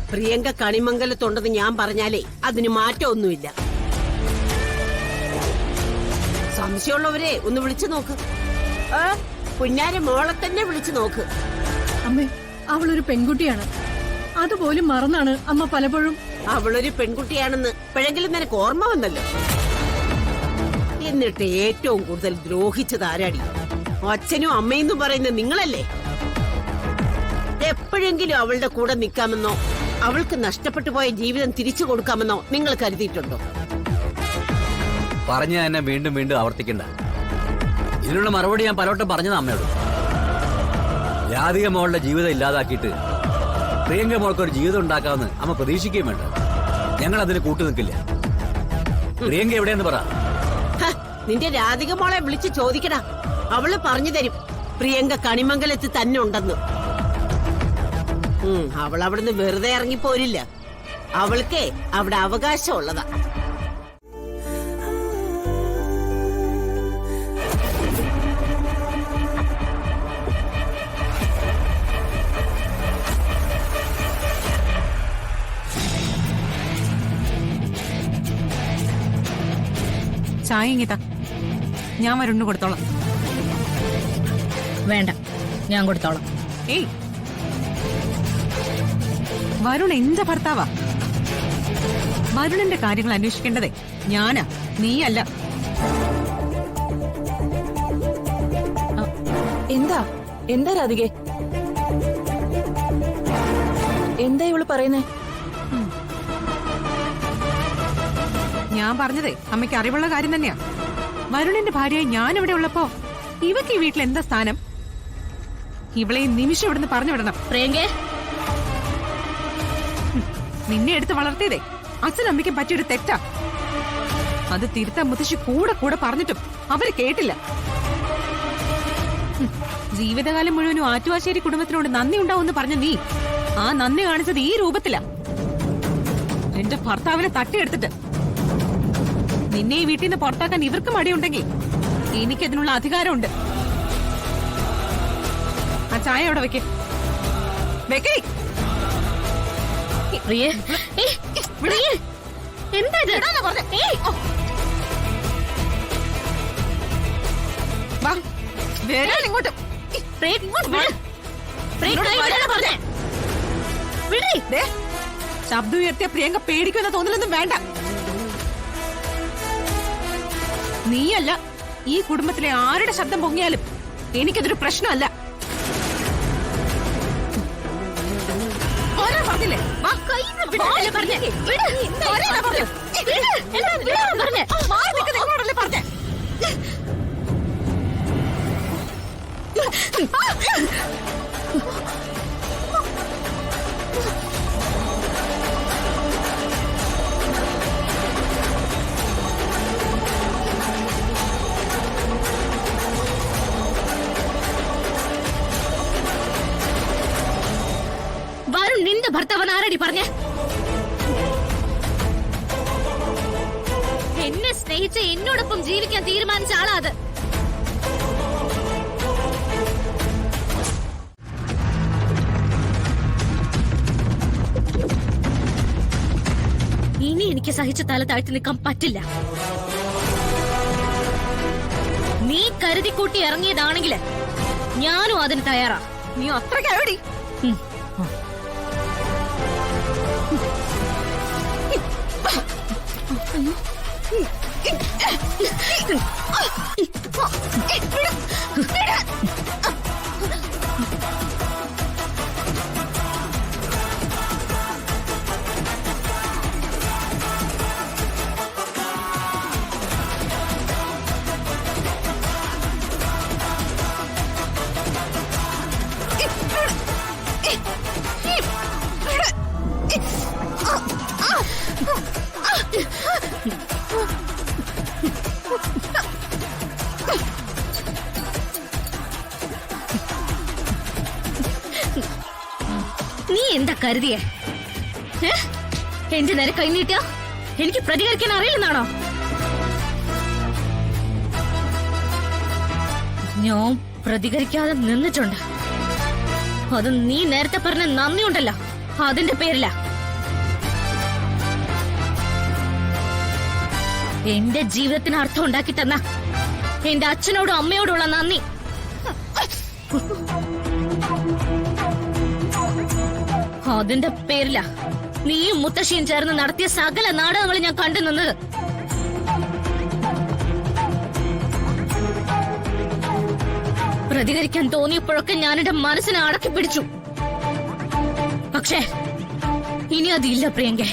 പ്രിയങ്ക കണിമംഗലത്തുണ്ടെന്ന് ഞാൻ പറഞ്ഞാലേ അതിന് മാറ്റമൊന്നുമില്ല. സംശയമുള്ളവരെ ഒന്ന് വിളിച്ചു നോക്ക്. പുന്നാരെ മോളെ തന്നെ വിളിച്ചു നോക്ക്. അമ്മേ, അവളൊരു പെൺകുട്ടിയാണ്. അതുപോലും മറന്നാണ് അമ്മ പലപ്പോഴും. അവളൊരു പെൺകുട്ടിയാണെന്ന് ഇപ്പോഴെങ്കിലും നിനക്ക് ഓർമ്മ വന്നല്ലോ. എന്നിട്ട് ഏറ്റവും കൂടുതൽ ദ്രോഹിച്ചത് ആരാടി? അച്ഛനും അമ്മയെന്നും പറയുന്ന നിങ്ങളല്ലേ? എപ്പോഴെങ്കിലും അവളുടെ കൂടെ നിൽക്കാമെന്നോ അവൾക്ക് നഷ്ടപ്പെട്ടു പോയ ജീവിതം തിരിച്ചു കൊടുക്കാമെന്നോ നിങ്ങൾ കരുതിയിട്ടുണ്ടോ? പറഞ്ഞ എന്നെ വീണ്ടും വീണ്ടും ആവർത്തിക്കണ്ട. ഇതിനുള്ള മറുപടി ഞാൻ പലവട്ടം പറഞ്ഞത് അമ്മയോട്. രാധിക മോളുടെ ജീവിതം ഇല്ലാതാക്കിയിട്ട് പ്രിയങ്ക മോൾക്ക് ഒരു ജീവിതം ഉണ്ടാക്കാമെന്ന് അമ്മ പ്രതീക്ഷിക്കുകയും വേണ്ട. ഞങ്ങൾ അതിന് കൂട്ടു നിൽക്കില്ല. പ്രിയങ്ക എവിടെയെന്ന് പറ. നിന്റെ രാധിക മോളെ വിളിച്ച് ചോദിക്കടാ. അവള് പറഞ്ഞു തരും പ്രിയങ്ക കണിമംഗലത്ത് തന്നെ ഉണ്ടെന്ന്. അവൾ അവിടുന്ന് വെറുതെ ഇറങ്ങിപ്പോരില്ല. അവൾക്കേ അവിടെ അവകാശമുള്ളതാ. ചായ ഇങ്ങിതാ, ഞാൻ വരുണ് കൊടുത്തോളാം. വേണ്ട, ഞാൻ കൊടുത്തോളാം. ഏയ്, വരുൺ എന്റെ ഭർത്താവാ. വരുണിന്റെ കാര്യങ്ങൾ അന്വേഷിക്കേണ്ടതേ ഞാനാ, നീയല്ല. എന്താ എന്താ രാധികേ, എന്താ ഇവള് പറയുന്നേ? ഞാൻ പറഞ്ഞതേ അമ്മയ്ക്ക് അറിവുള്ള കാര്യം തന്നെയാ. വരുണിന്റെ ഭാര്യയായി ഞാൻ ഇവിടെ ഉള്ളപ്പോ ഇവക്ക് ഈ വീട്ടിൽ എന്താ സ്ഥാനം? ഇവളെ നിമിഷം ഇവിടുന്ന് പറഞ്ഞു വിടണം. പ്രിയങ്കേ, നിന്നെ എടുത്ത് വളർത്തിയതേ അച്ഛനമ്മയ്ക്കും പറ്റിയൊരു തെറ്റാ. അത് തിരുത്താൻ മുത്തശ്ശി കൂടെ കൂടെ പറഞ്ഞിട്ടും അവര് കേട്ടില്ല. ജീവിതകാലം മുഴുവനും ആറ്റുവാശ്ശേരി കുടുംബത്തിനോട് നന്ദി ഉണ്ടാവുമെന്ന് പറഞ്ഞ നീ ആ നന്ദി കാണിച്ചത് ഈ രൂപത്തിലാ. എന്റെ ഭർത്താവിനെ തട്ടിയെടുത്തിട്ട് നിന്നെ ഈ വീട്ടിൽ നിന്ന് പുറത്താക്കാൻ ഇവർക്ക് മടിയുണ്ടെങ്കിൽ എനിക്കതിനുള്ള അധികാരമുണ്ട്. ആ ചായ അവിടെ വെക്കേ. എന്താ ഇങ്ങോട്ട് ശബ്ദം ഉയർത്തിയ പ്രിയങ്ക പേടിക്കുന്ന തോന്നലൊന്നും വേണ്ട. നീയല്ല, ഈ കുടുംബത്തിലെ ആരുടെ ശബ്ദം പൊങ്ങിയാലും എനിക്കതൊരു പ്രശ്നമല്ല. പറഞ്ഞില്ലേ? പറഞ്ഞേ. വരുൺ നിന്റെ ഭർത്താവൻ ആരടി പറഞ്ഞേ? എന്നെ സ്നേഹിച്ച് എന്നോടൊപ്പം ജീവിക്കാൻ തീരുമാനിച്ച ആളാ അത്. ഇനി എനിക്ക് സഹിച്ച തല താഴ്ത്തി നിൽക്കാൻ പറ്റില്ല. നീ കരുതിക്കൂട്ടി ഇറങ്ങിയതാണെങ്കില് ഞാനും അതിന് തയ്യാറാ. നീ അത്രയ്ക്ക് നീ എന്താ കരുതിയേ? എന്റെ നേരെ കൈനീട്ടിയ എനിക്ക് പ്രതികരിക്കാൻ അറിയില്ലെന്നാണോ? ഞാൻ പ്രതികരിക്കാതെ നിന്നിട്ടുണ്ട്. അത് നീ നേരത്തെ പറഞ്ഞ നന്ദിയുണ്ടല്ലോ, അതിന്റെ പേരില. എന്റെ ജീവിതത്തിന് അർത്ഥം ഉണ്ടാക്കി തന്ന എന്റെ അച്ഛനോടും അമ്മയോടുള്ള നന്ദി അതിന്റെ പേരില നീയും മുത്തശ്ശിയും ചേർന്ന് നടത്തിയ സകല നാടകങ്ങൾ ഞാൻ കണ്ടു നിന്നത്. പ്രതികരിക്കാൻ തോന്നിയപ്പോഴൊക്കെ ഞാൻ എന്റെ മനസ്സിനെ അടക്കി പിടിച്ചു. പക്ഷേ ഇനി അതില്ല പ്രിയങ്കേ.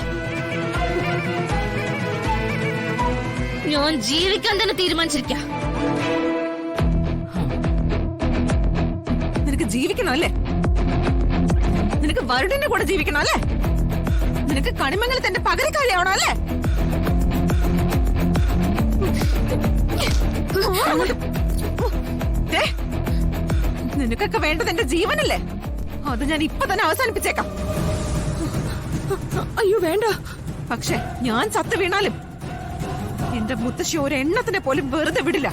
ഞാൻ ജീവിക്കാൻ തന്നെ തീരുമാനിച്ചിരിക്ക. നിനക്ക് ജീവിക്കണോ അല്ലേ? നിനക്ക് വരുണിന്റെ കൂടെ ജീവിക്കണോ അല്ലേ? നിനക്ക് കണിമംഗലത്ത് എന്റെ പകരക്കാരിയാവണോ അല്ലേ? ദേ, നിനക്കൊക്കെ വേണ്ടത് എന്റെ ജീവനല്ലേ? അത് ഞാൻ ഇപ്പൊ തന്നെ അവസാനിപ്പിച്ചേക്കാം. അയ്യോ വേണ്ട. പക്ഷെ ഞാൻ ചത്തു വീണാലും എന്റെ മുത്തശ്ശി ഒരെണ്ണത്തിനെ പോലും വെറുതെ വിടില്ല.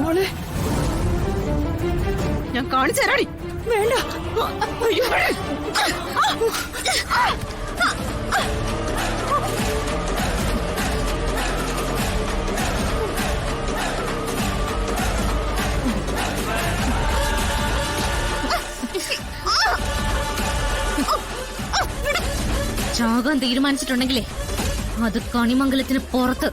മോളെ ഞാൻ കാണിച്ചു തരാടി. വേണ്ട. അയ്യോ, ചാകാൻ തീരുമാനിച്ചിട്ടുണ്ടെങ്കിലേ അത് കണിമംഗലത്തിന് പുറത്ത്